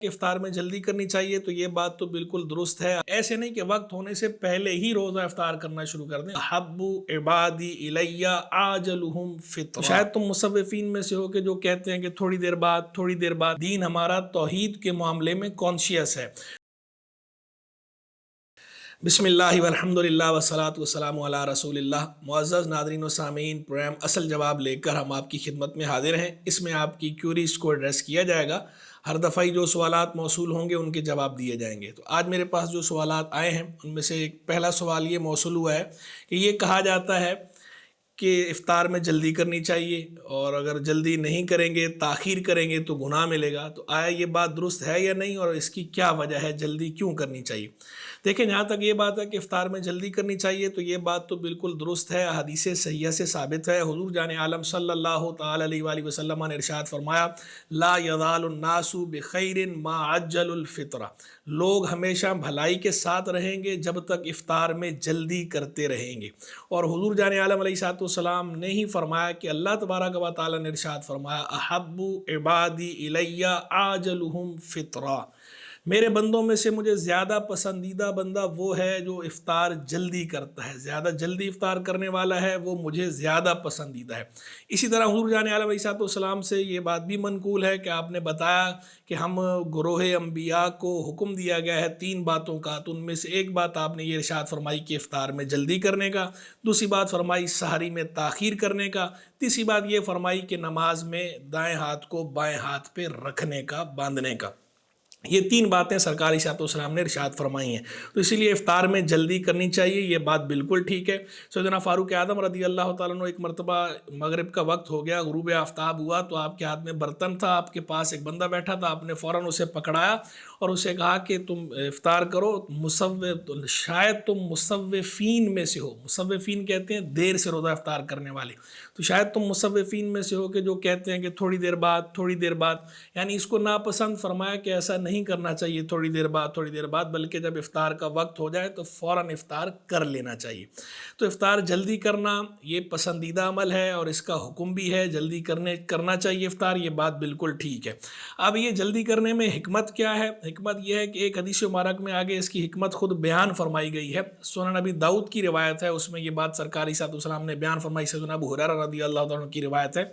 کہ افطار میں جلدی کرنی چاہیے، تو یہ بات تو بالکل درست ہے۔ ایسے نہیں کہ وقت ہونے سے پہلے ہی روزہ افطار کرنا شروع کر دیں۔ احب عبادی الیہ عاجلہم فطرا، شاید تم مصوفین میں سے ہو کہ جو کہتے ہیں کہ تھوڑی دیر بعد دین ہمارا توحید کے معاملے میں کانشیس ہے۔ بسم اللہ والحمد للہ والصلاة والسلام علی رسول اللہ۔ معزز ناظرین و سامعین، پروگرام اصل جواب لے کر ہم آپ کی خدمت میں حاضر ہیں۔ اس میں آپ کی کیوریز کو ایڈریس کیا جائے گا، ہر دفعہ جو سوالات موصول ہوں گے ان کے جواب دیے جائیں گے۔ تو آج میرے پاس جو سوالات آئے ہیں ان میں سے ایک پہلا سوال یہ موصول ہوا ہے کہ یہ کہا جاتا ہے کہ افطار میں جلدی کرنی چاہیے، اور اگر جلدی نہیں کریں گے، تاخیر کریں گے تو گناہ ملے گا۔ تو آیا یہ بات درست ہے یا نہیں، اور اس کی کیا وجہ ہے، جلدی کیوں کرنی چاہیے؟ دیکھیں، جہاں تک یہ بات ہے کہ افطار میں جلدی کرنی چاہیے، تو یہ بات تو بالکل درست ہے، احادیث صحیحہ سے ثابت ہے۔ حضور جان عالم صلی اللہ تعالی علیہ وآلہ وسلم نے ارشاد فرمایا، لا یزال الناس بخیر ما عجل الفطر، لوگ ہمیشہ بھلائی کے ساتھ رہیں گے جب تک افطار میں جلدی کرتے رہیں گے۔ اور حضور جان عالم علیہ السلام نے ہی فرمایا کہ اللہ تبارک و تعالی نے ارشاد فرمایا، احب عبادی الیہ عاجلہم فطرا، میرے بندوں میں سے مجھے زیادہ پسندیدہ بندہ وہ ہے جو افطار جلدی کرتا ہے، زیادہ جلدی افطار کرنے والا ہے، وہ مجھے زیادہ پسندیدہ ہے۔ اسی طرح حضور جان عالم علیہ السلام سے یہ بات بھی منقول ہے کہ آپ نے بتایا کہ ہم گروہ انبیاء کو حکم دیا گیا ہے 3 باتوں کا، تو ان میں سے ایک بات آپ نے یہ ارشاد فرمائی کہ افطار میں جلدی کرنے کا، دوسری بات فرمائی سحری میں تاخیر کرنے کا، تیسری بات یہ فرمائی کہ نماز میں دائیں ہاتھ کو بائیں ہاتھ پہ رکھنے کا، باندھنے کا۔ یہ 3 باتیں سرکار علیہ السلام نے ارشاد فرمائی ہیں، تو اسی لیے افطار میں جلدی کرنی چاہیے، یہ بات بالکل ٹھیک ہے۔ سیدنا فاروق اعظم رضی اللہ تعالیٰ عنہ ایک مرتبہ مغرب کا وقت ہو گیا، غروب آفتاب ہوا، تو آپ کے ہاتھ میں برتن تھا، آپ کے پاس ایک بندہ بیٹھا تھا، آپ نے فوراً اسے پکڑایا اور اسے کہا کہ تم افطار کرو، شاید تم مصوفین میں سے ہو۔ مصوفین کہتے ہیں دیر سے روزہ افطار کرنے والے، تو شاید تم مصوفین میں سے ہو کہ جو کہتے ہیں کہ تھوڑی دیر بعد، یعنی اس کو ناپسند فرمایا کہ ایسا نہیں کرنا چاہیے تھوڑی دیر بعد، بلکہ جب افطار کا وقت ہو جائے تو فوراً افطار کر لینا چاہیے۔ تو افطار جلدی کرنا یہ پسندیدہ عمل ہے، اور اس کا حکم بھی ہے، جلدی کرنا چاہیے افطار، یہ بات بالکل ٹھیک ہے۔ اب یہ جلدی کرنے میں حکمت کیا ہے؟ حکمت یہ ہے کہ ایک حدیث مبارک میں آگے اس کی حکمت خود بیان فرمائی گئی ہے۔ سنن نبی داؤد کی روایت ہے، اس میں یہ بات سرکار علیہ السلام نے بیان فرمائی، سیدنا ابو ہریرہ رضی اللہ عنہ کی روایت ہے،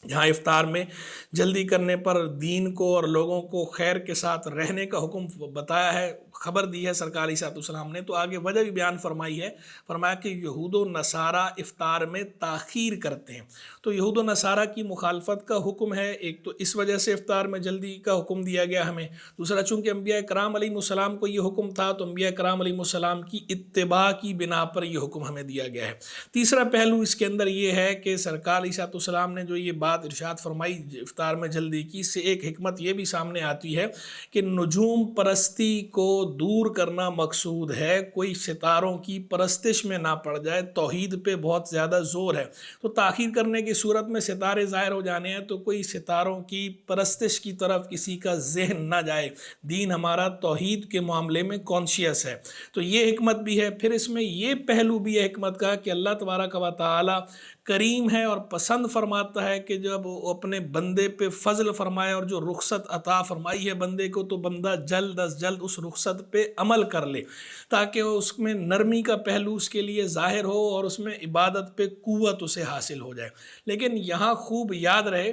جہاں افطار میں جلدی کرنے پر دین کو اور لوگوں کو خیر کے ساتھ رہنے کا حکم بتایا ہے، خبر دی ہے سرکار علیہ السلام نے، تو آگے وجہ بھی بیان فرمائی ہے، فرمایا کہ یہود و نصارہ افطار میں تاخیر کرتے ہیں۔ تو یہود و نصارہ کی مخالفت کا حکم ہے، ایک تو اس وجہ سے افطار میں جلدی کا حکم دیا گیا ہمیں، دوسرا چونکہ انبیاء کرام علیہ السلام کو یہ حکم تھا، تو انبیاء کرام علیہ السلام کی اتباع کی بنا پر یہ حکم ہمیں دیا گیا ہے۔ تیسرا پہلو اس کے اندر یہ ہے کہ سرکار علیہ السلام نے جو یہ بات ارشاد فرمائی افطار میں جلدی کی، سے ایک حکمت یہ بھی سامنے آتی ہے کہ نجوم پرستی کو دور کرنا مقصود ہے، کوئی ستاروں کی پرستش میں نہ پڑ جائے، توحید پہ بہت زیادہ زور ہے، تو تاخیر کرنے کی صورت میں ستارے ظاہر ہو جانے ہیں، تو کوئی ستاروں کی پرستش کی طرف کسی کا ذہن نہ جائے، دین ہمارا توحید کے معاملے میں کانشیس ہے، تو یہ حکمت بھی ہے۔ پھر اس میں یہ پہلو بھی ہے حکمت کا کہ اللہ تبارک و تعالی کریم ہے اور پسند فرماتا ہے کہ جب وہ اپنے بندے پہ فضل فرمائے اور جو رخصت عطا فرمائی ہے بندے کو، تو بندہ جلد از جلد اس رخصت پہ عمل کر لے، تاکہ اس میں نرمی کا پہلو اس کے لیے ظاہر ہو اور اس میں عبادت پہ قوت اسے حاصل ہو جائے۔ لیکن یہاں خوب یاد رہے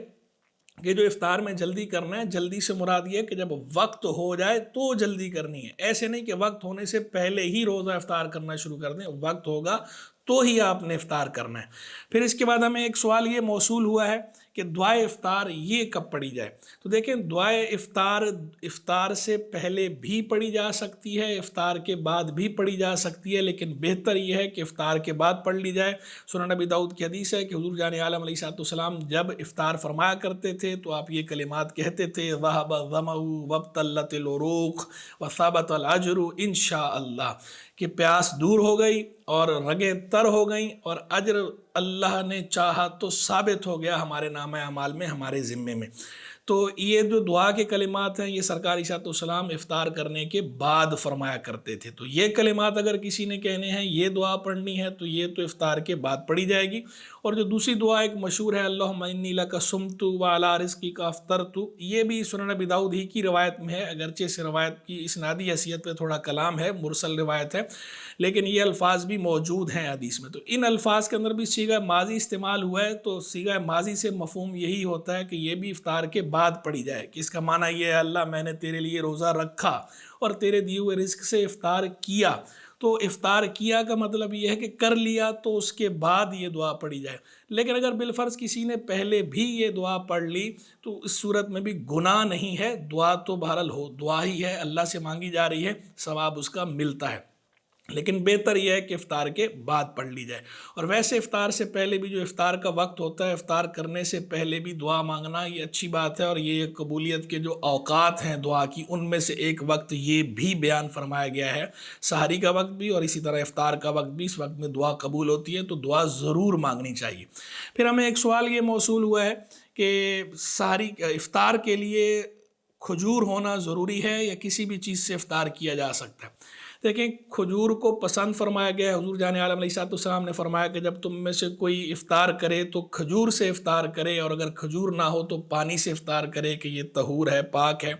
کہ جو افطار میں جلدی کرنا ہے، جلدی سے مراد یہ ہے کہ جب وقت ہو جائے تو جلدی کرنی ہے، ایسے نہیں کہ وقت ہونے سے پہلے ہی روزہ افطار کرنا شروع کر دیں، وقت ہوگا تو ہی آپ نے افطار کرنا ہے۔ پھر اس کے بعد ہمیں ایک سوال یہ موصول ہوا ہے کہ دعائے افطار یہ کب پڑھی جائے؟ تو دیکھیں، دعائے افطار سے پہلے بھی پڑھی جا سکتی ہے، افطار کے بعد بھی پڑھی جا سکتی ہے، لیکن بہتر یہ ہے کہ افطار کے بعد پڑھ لی جائے۔ سنن نبی داؤد کی حدیث ہے کہ حضور جان عالم علیہ السلام جب افطار فرمایا کرتے تھے تو آپ یہ کلمات کہتے تھے، ذَهَبَ الظَّمَأُ وَابْتَلَّتِ الْعُرُوقُ وَثَبَتَ الْأَجْرُ انشاءاللہ، کہ پیاس دور ہو گئی اور رگیں تر ہو گئیں، اور اجر اللہ نے چاہا تو ثابت ہو گیا ہمارے نامہ اعمال میں، ہمارے ذمے میں۔ تو یہ جو دعا کے کلمات ہیں یہ سرکار علیہ السلام افطار کرنے کے بعد فرمایا کرتے تھے. تو یہ کلمات اگر کسی نے کہنے ہیں، یہ دعا پڑھنی ہے، تو یہ تو افطار کے بعد پڑھی جائے گی. اور جو دوسری دعا ایک مشہور ہے، اللہم انی لک صمت وعلی رزقک افطرت، یہ بھی سنن ابی داؤد ہی کی روایت میں ہے، اگرچہ اس روایت کی اسنادی حیثیت پہ تھوڑا کلام ہے، مرسل روایت ہے، لیکن یہ الفاظ بھی موجود ہیں حدیث میں. تو ان الفاظ کے اندر بھی صیغہ ماضی استعمال ہوا ہے. تو صیغہ ماضی سے مفہوم یہی ہوتا ہے کہ یہ بھی افطار کے بعد پڑھی جائے، کہ اس کا معنی یہ ہے، اللہ میں نے تیرے لیے روزہ رکھا اور تیرے دیے ہوئے رزق سے افطار کیا. تو افطار کیا کا مطلب یہ ہے کہ کر لیا، تو اس کے بعد یہ دعا پڑھی جائے. لیکن اگر بالفرض کسی نے پہلے بھی یہ دعا پڑھ لی تو اس صورت میں بھی گناہ نہیں ہے. دعا تو بہرحال دعا ہی ہے، اللہ سے مانگی جا رہی ہے، ثواب اس کا ملتا ہے، لیکن بہتر یہ ہے کہ افطار کے بعد پڑھ لی جائے. اور ویسے افطار سے پہلے بھی جو افطار کا وقت ہوتا ہے، افطار کرنے سے پہلے بھی دعا مانگنا یہ اچھی بات ہے. اور یہ قبولیت کے جو اوقات ہیں دعا کی، ان میں سے ایک وقت یہ بھی بیان فرمایا گیا ہے، سحری کا وقت بھی اور اسی طرح افطار کا وقت بھی. اس وقت میں دعا قبول ہوتی ہے، تو دعا ضرور مانگنی چاہیے. پھر ہمیں ایک سوال یہ موصول ہوا ہے کہ سحری افطار کے لیے کھجور ہونا ضروری ہے یا کسی بھی چیز سے افطار کیا جا سکتا ہے؟ دیکھیں، کھجور کو پسند فرمایا گیا ہے. حضور جان عالم علیہ السلام نے فرمایا کہ جب تم میں سے کوئی افطار کرے تو کھجور سے افطار کرے، اور اگر کھجور نہ ہو تو پانی سے افطار کرے، کہ یہ طہور ہے، پاک ہے.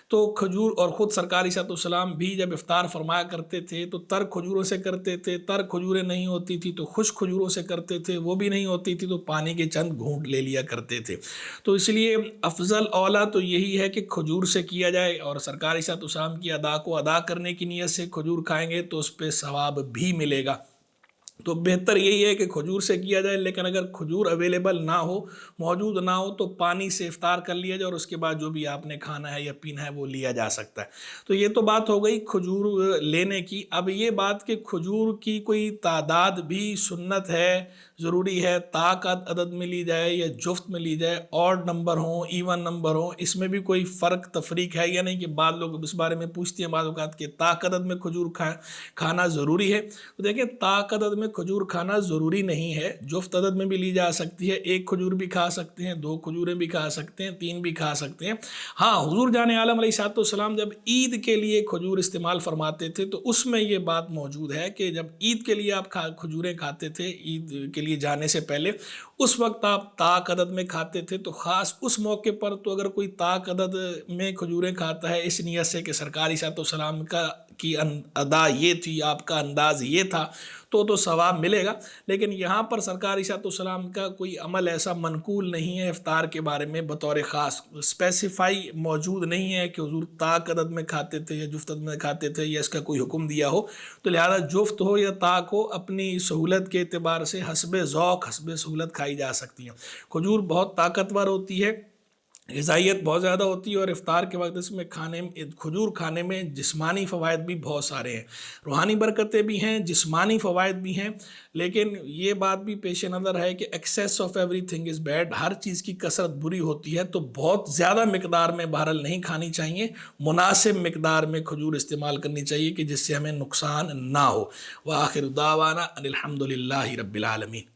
تو کھجور، اور خود سرکار علیہ السلام بھی جب افطار فرمایا کرتے تھے تو تر کھجوروں سے کرتے تھے. تر کھجوریں نہیں ہوتی تھی تو خشک کھجوروں سے کرتے تھے، وہ بھی نہیں ہوتی تھی تو پانی کے چند گھونٹ لے لیا کرتے تھے. تو اس لیے افضل اولا تو یہی ہے کہ کھجور سے کیا جائے، اور سرکار علیہ السلام کی ادا کو ادا کرنے کی نیت سے کھجور کھائیں گے تو اس پہ ثواب بھی ملے گا. تو بہتر یہی ہے کہ کھجور سے کیا جائے. لیکن اگر کھجور اویلیبل نہ ہو، موجود نہ ہو، تو پانی سے افطار کر لیا جائے، اور اس کے بعد جو بھی آپ نے کھانا ہے یا پینا ہے وہ لیا جا سکتا ہے. تو یہ تو بات ہو گئی کھجور لینے کی. اب یہ بات کہ کھجور کی کوئی تعداد بھی سنت ہے، ضروری ہے، طاق عدد میں لی جائے یا جفت میں لی جائے، آڈ نمبر ہوں، ایون نمبر ہوں، اس میں بھی کوئی فرق تفریق ہے یا نہیں؟ کہ بعض لوگ اس بارے میں پوچھتے ہیں بعض اوقات کہ طاق عدد میں کھجور کھانا ضروری ہے. تو دیکھیں، طاق عدد میں کھجور کھانا ضروری نہیں ہے، جفت عدد میں بھی لی جا سکتی ہے. ایک کھجور بھی کھا سکتے ہیں، دو کھجوریں بھی کھا سکتے ہیں، تین بھی کھا سکتے ہیں. ہاں، حضور جان عالم علیہ السلام جب عید کے لیے کھجور استعمال فرماتے تھے تو اس میں یہ بات موجود ہے کہ جب عید کے لیے آپ کھجوریں کھاتے تھے، عید کے لیے جانے سے پہلے، اس وقت آپ طاق عدد میں کھاتے تھے. تو خاص اس موقع پر تو اگر کوئی طاق عدد میں کھجوریں کھاتا ہے اس نیت سے کہ سرکار علیہ السلام کی ادا یہ تھی، آپ کا انداز یہ تھا، تو ثواب ملے گا. لیکن یہاں پر سرکار علیہ السلام کا کوئی عمل ایسا منقول نہیں ہے افطار کے بارے میں بطور خاص اسپیسیفائی موجود نہیں ہے کہ حضور طاق عدد میں کھاتے تھے یا جفت عدد میں کھاتے تھے یا اس کا کوئی حکم دیا ہو. تو لہذا جفت ہو یا طاق ہو، اپنی سہولت کے اعتبار سے حسب ذوق، حسب سہولت کھائی جا سکتی ہیں. کھجور بہت طاقتور ہوتی ہے، غذائیت بہت زیادہ ہوتی ہے، اور افطار کے وقت اس میں کھجور کھانے میں جسمانی فوائد بھی بہت سارے ہیں، روحانی برکتیں بھی ہیں، جسمانی فوائد بھی ہیں. لیکن یہ بات بھی پیش نظر ہے کہ excess of everything is bad, ہر چیز کی کثرت بری ہوتی ہے. تو بہت زیادہ مقدار میں بہرحال نہیں کھانی چاہیے، مناسب مقدار میں کھجور استعمال کرنی چاہیے کہ جس سے ہمیں نقصان نہ ہو. وآخر دعوانا ان الحمد للہ رب العالمین.